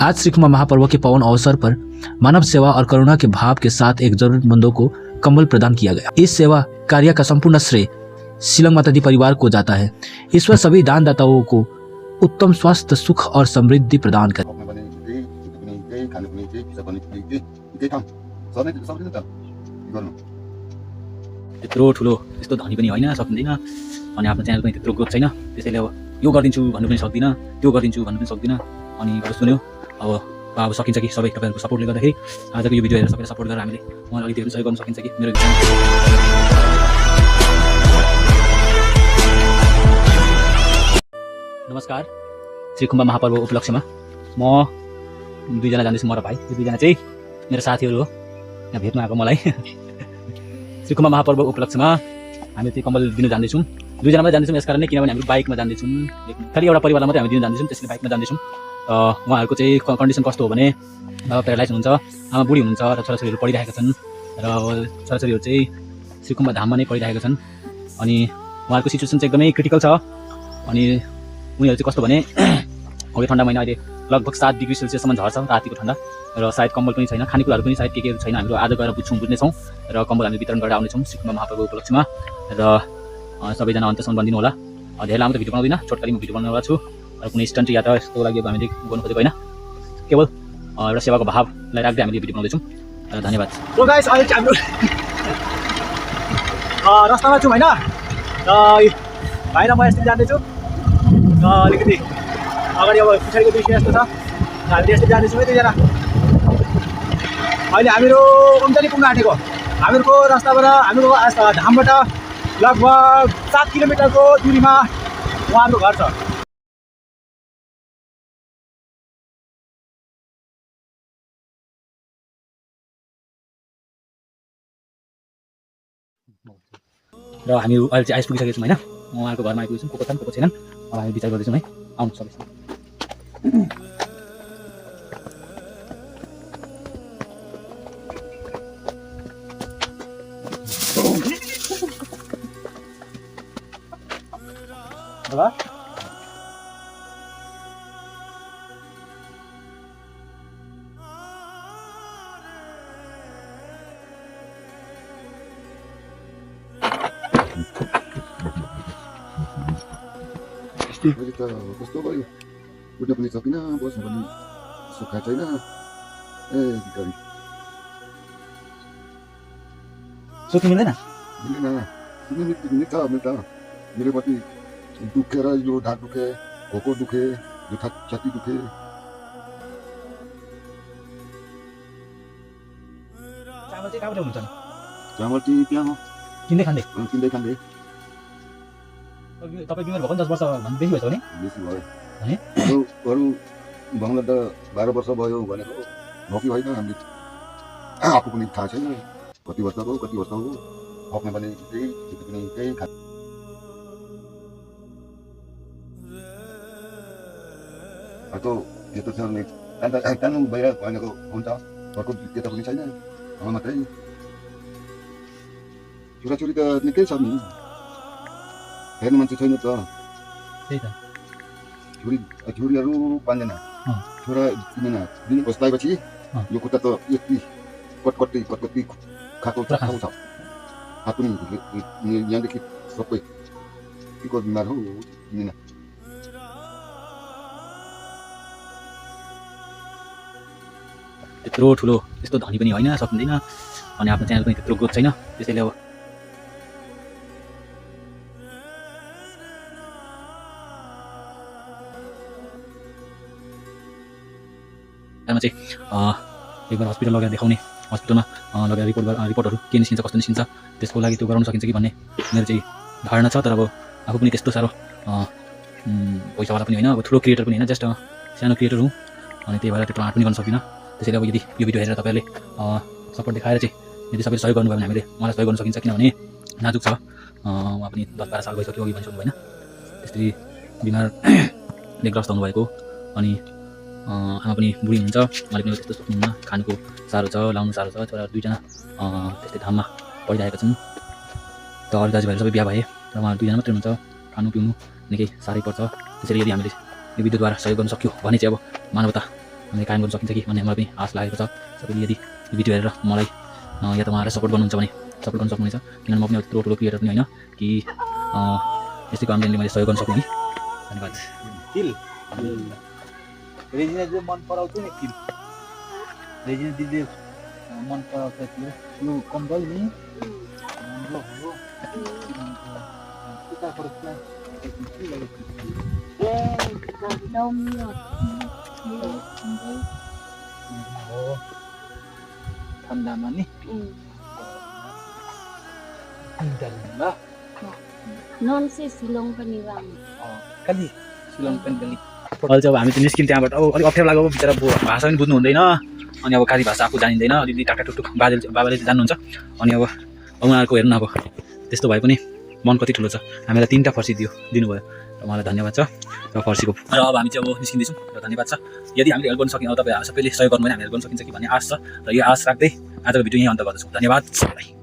आज श्री कुंभ महापर्व के पावन अवसर पर मानव सेवा और करुणा के भाव के साथ एक जरूरतमंदों को कंबल प्रदान किया गया। इस सेवा कार्य का संपूर्ण श्रेय शिलंग माताजी परिवार को जाता है। ईश्वर सभी दानदाताओं को उत्तम स्वास्थ्य, सुख और समृद्धि प्रदान करे। त्यत्रो ठुलो त्यस्तो धनी पनि होइन, सक्दिनँ अनि आफ्नो च्यानल पनि त्यत्रो ग्रोथ छैन, त्यसैले अब यो गरिदिन्छु भन्नु पनि सक्दिनँ, त्यो गरिदिन्छु भन्नु पनि सक्दिनँ। अनि सुन्यो अब सकिन्छ कि सबै तपाईँहरूको सपोर्टले गर्दाखेरि आजको यो भिडियो हेरेर सबैले सपोर्ट गरेर हामीले मलाई अलिकति सहयोग गर्न सकिन्छ कि मेरो नमस्कार। श्री कुम्भ महापर्व उपलक्ष्यमा म दुईजना जाँदैछु, म र भाइ। यो दुईजना चाहिँ मेरो साथीहरू हो, यहाँ भेट्न आएको मलाई। श्री कुम्भ महापर्व उपलक्ष्यमा हामी त्यो कम्बल दिनु जाँदैछौँ। दुईजना मात्रै जाँदैछौँ, यसकारण नै किनभने हाम्रो बाइकमा जाँदैछौँ। खालि एउटा परिवारलाई मात्रै हामी दिनु जाँदैछौँ, त्यसले बाइकमा जाँदैछौँ। उहाँहरूको चाहिँ कन्डिसन कस्तो हो भने प्यारालाइज हुनुहुन्छ, आमा बुढी हुनुहुन्छ र छोराछोरीहरू पढिरहेका छन् र छोराछोरीहरू चाहिँ श्री कुम्भ धाममा नै पढिरहेका छन्। अनि उहाँहरूको सिचुएसन चाहिँ एकदमै क्रिटिकल छ। अनि उनीहरू चाहिँ कस्तो भने हो, ठन्डा महिना अहिले लगभग 7 डिग्री सेल्सियससम्म झर्छ रातिको ठन्डा, र सायद कम्बल पनि छैन, खानेकुराहरू पनि सायद के छैन। हाम्रो आज गएर बुझ्नेछौँ र कम्बल हामी वितरण गरेर आउनेछौँ श्री कुम्भ महापर्व उपलक्ष्यमा। र सबैजना अन्तसम्म बनिदिनु होला। धेरै लामो त भिडियो बनाउँदिनँ, छोटकरी म भिडियो बनाउनु छु। र कुनै स्टन्ट या त यस्तो लागि हामीले गर्नु खोजेको होइन, केवल एउटा सेवाको भावलाई राख्दै हामीले भिडियो बनाउँदैछौँ। धन्यवाद। सो गाइस, अहिले चाहिँ हाम्रो रस्तामा छौँ होइन, र भाइ र म यस्तै जाँदैछु। र अलिकति अगाडि अब पछाडिको दृश्य यस्तो छ, हामीले यस्तै जाँदैछौँ है दुईजना। अहिले हामीहरू उम्टनी पुग्न आँटेको। हामीहरूको रास्ताबाट हाम्रो धामबाट लगभग 7 किलोमिटरको दूरीमा उहाँहरूको घर छ। र हामीहरू अहिले चाहिँ आइपुगिसकेको छौँ होइन, उहाँहरूको घरमा आइपुगेछौँ। को छन् को छैनन् अब हामी विचार गर्दैछौँ है। आउनु सबै। अहिले त कस्तो भयो, उठ्न पनि सकिनँ, बस्नु पनि सुक्खा छैन। बिगारी सुत्नु मिल्दैन, मिल्छ मेरो कति दुखेर यो ढाड दुखे, घोको दुखे, यो छाती दुखे। चामल चाहिँ कहाँबाट हुन्छ? चामल चाहिँ त्यहाँ हो, किन्दै खाँदै तपाईँ बिमार भएको 10 वर्ष भन्दा बेसी भएछ भने? बेसी भयो। अरू भाउलाई त 12 वर्ष भयो भनेको हो कि होइन हामीले आफू पनि थाहा छैन कति वर्ष हो फक्ने पनि त्यही खा। त्यो त्यो छ नि कानु बाहिर भनेको हुन्छ, घरको त्यता पनि छैन, घरमा मात्रै। छोराछोरी त निकै छ नि, हेर्ने मान्छे छैन त। त्यही त, छोरीहरू 5 जना, छोरा 3 जना। दिन बस्लाएपछि यो खुट्टा त यति कटकटी खाएको छ। हात पनि यहाँदेखि सबै के को बिमार हो किन। त्यत्रो ठुलो त्यस्तो धनी पनि होइन, सक्दिनँ अनि आफ्नो च्यानल पनि त्यत्रो ग्रोथ छैन, त्यसैले अब चाहिँ एकबार हस्पिटल लगेर देखाउने, हस्पिटलमा लगेर रिपोर्टहरू के निस्किन्छ कस्तो निस्किन्छ त्यसको लागि त्यो गराउन सकिन्छ कि भन्ने मेरो चाहिँ धारणा छ। तर अब आफू पनि त्यस्तो साह्रो पैसावाला पनि होइन, अब ठुलो क्रिएटर पनि होइन, जस्ट सानो क्रिएटर हुँ। अनि त्यही भएर त्यत्रो आँट पनि गर्न सकिनँ। त्यसैले अब यदि यो भिडियो हेरेर तपाईँहरूले सपोर्ट देखाएर चाहिँ यदि सबैले सहयोग गर्नुभयो भने हामीले मलाई सहयोग गर्न सकिन्छ, किनभने नाजुक छ। उहाँ पनि 10-12 साल भइसक्यो अघि भनिसक्नु होइन, त्यसरी बिमारले ग्रस्त हुनुभएको। अनि आमा पनि बुढी हुनुहुन्छ, उहाँले पनि त्यस्तो सक्नुहुन्न, खानुको साह्रो छ, लाउनु साह्रो छ। छोरा 2 जना त्यस्तै धाममा पढिरहेका छन्। त अरू दाजुभाइहरू सबै बिहा भए र उहाँहरू 2 जना मात्रै हुनुहुन्छ, खानु पिउनु निकै साह्रै पर्छ। त्यसैले यदि हामीले यो भिडियोद्वारा सहयोग गर्न सक्यो भने चाहिँ अब मानवता हामीले कायम गर्न सकिन्छ कि भन्ने मलाई पनि आश लागेको छ। सबैले यदि यो भिडियो हेरेर मलाई या त उहाँहरूलाई सपोर्ट गर्नुहुन्छ भने सपोर्ट गर्न सक्नुहुनेछ, किनभने म पनि त्यत्रो ठुलो क्रिएटर पनि होइन कि यस्तै कन्टेन्टले मैले सहयोग गर्न सक्ने कि। धन्यवाद। किल रेजिना जो मन पराउँछ नि किल रेजिना दिदीले मन पराउँछ त्यो यो कम्बल नि राम्रो हो उता पर्छ ठन्डामा नि ठन्डामा नन से सिलोङ पनि राम्रो कति सिलोङ पनि कति अहिले चाहिँ अब हामी चाहिँ निस्किन् त्यहाँबाट। अब अलिक अप्ठ्यारो लाग्यो बिचरा भाषा पनि बुझ्नु हुँदैन, अनि अब खाली भाषा आफू जानिँदैन, अलिअलि टाक्टा टुकटुक बाबाले चाहिँ जान्नुहुन्छ। अनि अब उहाँहरूको हेर्नु अब त्यस्तो भए पनि मन कति ठुलो छ, हामीलाई 3टा फर्सी दिनुभयो र उहाँलाई धन्यवाद छ र फर्सीको। र अब हामी चाहिँ अब निस्किँदैछौँ र धन्यवाद छ। यदि हामीले हेल्प गर्न सक्यौँ, तपाईँ सबैले सहयोग गर्नु भने हामी हेल्प गर्न सकिन्छ कि भन्ने आश छ, र यो आश राख्दै आजको भिडियो यहीँ अन्त गर्दछौँ। धन्यवाद सबैलाई।